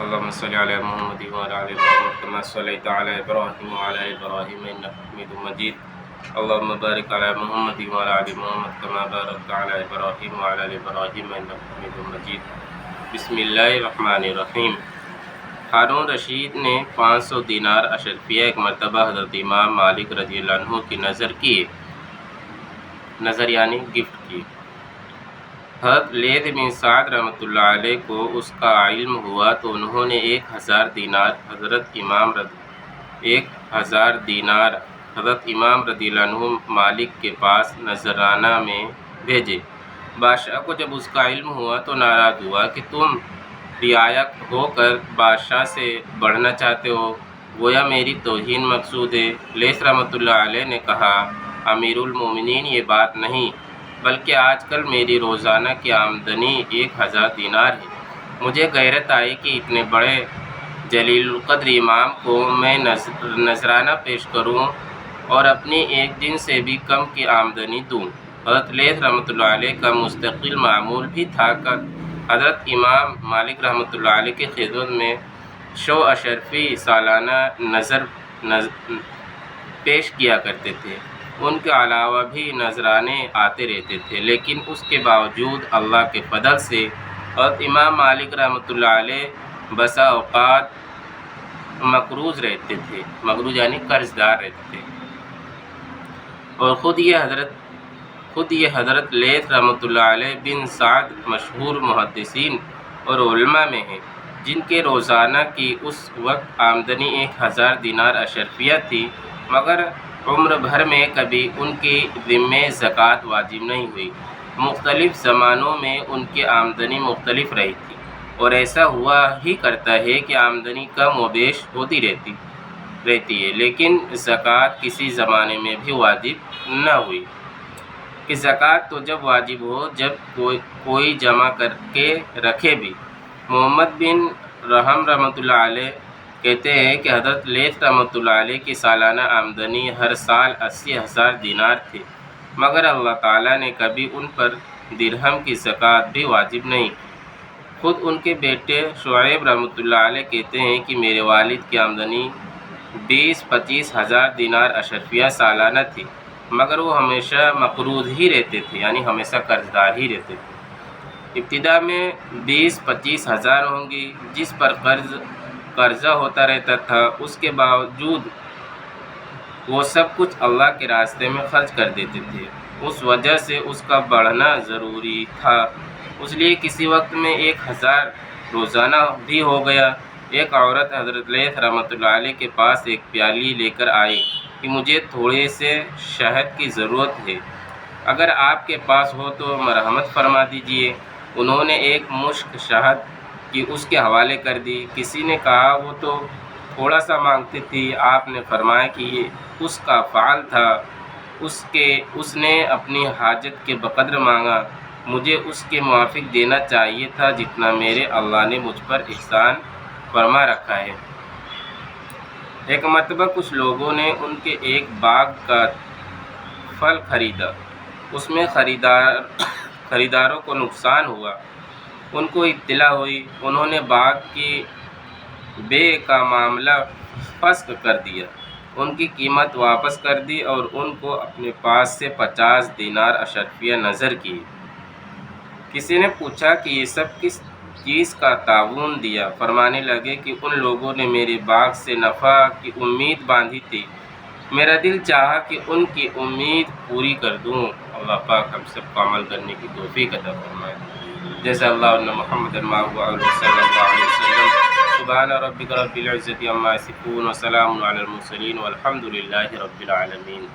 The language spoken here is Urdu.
اللهم صل على محمد وعلى آل محمد كما صليت على إبراهيم وعلى آل إبراهيم إنك حميد مجيد. اللهم بارك على محمد وعلى آل محمد كما باركت على إبراهيم وعلى آل إبراهيم إنك حميد مجيد. بسم اللہ الرحمن الرحیم. ہارون رشید نے 500 دینار اشرفیہ ایک مرتبہ حضرت امام مالک رضی اللہ عنہ کی نظر کی، نظر یعنی گفٹ کی. حضرت لیث بن سعد رحمۃ اللہ علیہ کو اس کا علم ہوا تو انہوں نے 1000 دینار حضرت امام رضی اللہ عنہ مالک کے پاس نذرانہ میں بھیجے. بادشاہ کو جب اس کا علم ہوا تو ناراض ہوا کہ تم رعایا ہو کر بادشاہ سے بڑھنا چاہتے ہو، گویا میری توہین مقصود ہے. لیث رحمۃ اللہ علیہ نے کہا، امیر المومنین یہ بات نہیں، بلکہ آج کل میری روزانہ کی آمدنی 1000 دینار ہے. مجھے غیرت آئی کہ اتنے بڑے جلیل القدر امام کو میں نذرانہ پیش کروں اور اپنی ایک دن سے بھی کم کی آمدنی دوں. حضرت لیث رحمۃ اللہ علیہ کا مستقل معمول بھی تھا کہ حضرت امام مالک رحمۃ اللہ علیہ کی خدمت میں 100 اشرفی سالانہ نذر پیش کیا کرتے تھے. ان کے علاوہ بھی نذرانے آتے رہتے تھے، لیکن اس کے باوجود اللہ کے فضل سے حضرت امام مالک رحمۃ اللہ علیہ بسا اوقات مقروض رہتے تھے، مقروض یعنی قرض دار رہتے تھے. اور خود یہ حضرت لیث رحمۃ اللہ علیہ بن سعد مشہور محدثین اور علماء میں ہیں جن کے روزانہ کی اس وقت آمدنی 1000 دینار اشرفیہ تھی، مگر عمر بھر میں کبھی ان کے ذمے زکوٰۃ واجب نہیں ہوئی. مختلف زمانوں میں ان کی آمدنی مختلف رہی تھی، اور ایسا ہوا ہی کرتا ہے کہ آمدنی کم و بیش ہوتی رہتی ہے، لیکن زکوٰۃ کسی زمانے میں بھی واجب نہ ہوئی. کہ زکوٰۃ تو جب واجب ہو جب کوئی جمع کر کے رکھے بھی. محمد بن رحم رحمۃ اللہ علیہ کہتے ہیں کہ حضرت لیث رحمۃ اللہ علیہ کی سالانہ آمدنی ہر سال 80,000 دینار تھی، مگر اللہ تعالیٰ نے کبھی ان پر درہم کی زکوٰۃ بھی واجب نہیں. خود ان کے بیٹے شعیب رحمۃ اللہ علیہ کہتے ہیں کہ میرے والد کی آمدنی 20-25 ہزار دینار اشرفیہ سالانہ تھی، مگر وہ ہمیشہ مقروض ہی رہتے تھے، یعنی ہمیشہ قرض دار ہی رہتے تھے. ابتدا میں 20-25 ہزار ہوں گی جس پر قرضہ ہوتا رہتا تھا، اس کے باوجود وہ سب کچھ اللہ کے راستے میں خرچ کر دیتے تھے. اس وجہ سے اس کا بڑھنا ضروری تھا، اس لیے کسی وقت میں 1000 روزانہ بھی ہو گیا. ایک عورت حضرت لیث رحمۃ اللہ علیہ کے پاس ایک پیالی لے کر آئی کہ مجھے تھوڑے سے شہد کی ضرورت ہے، اگر آپ کے پاس ہو تو مرحمت فرما دیجیے. انہوں نے ایک مشک شہد کی اس کے حوالے کر دی. کسی نے کہا وہ تو تھوڑا سا مانگتی تھی. آپ نے فرمایا کہ یہ اس کا فعل تھا، اس نے اپنی حاجت کے بقدر مانگا، مجھے اس کے موافق دینا چاہیے تھا جتنا میرے اللہ نے مجھ پر احسان فرما رکھا ہے. ایک مرتبہ کچھ لوگوں نے ان کے ایک باغ کا پھل خریدا، اس میں خریداروں کو نقصان ہوا. ان کو اطلاع ہوئی، انہوں نے باغ کی بے کا معاملہ فسخ کر دیا، ان کی قیمت واپس کر دی اور ان کو اپنے پاس سے 50 دینار اشرفیہ نذر کی. کسی نے پوچھا کہ یہ سب کس چیز کا تعاون دیا؟ فرمانے لگے کہ ان لوگوں نے میرے باغ سے نفع کی امید باندھی تھی، میرا دل چاہا کہ ان کی امید پوری کر دوں. اللہ پاک ہم سب کو عمل کرنے کی توفیق عطا فرمائے. جیسا اللہ علیہ محمد صلی اللہ علیہ وسلم. سبحان ربک رب العزت عما یصفون وسلام علی المرسلین والحمد للہ رب العالمین.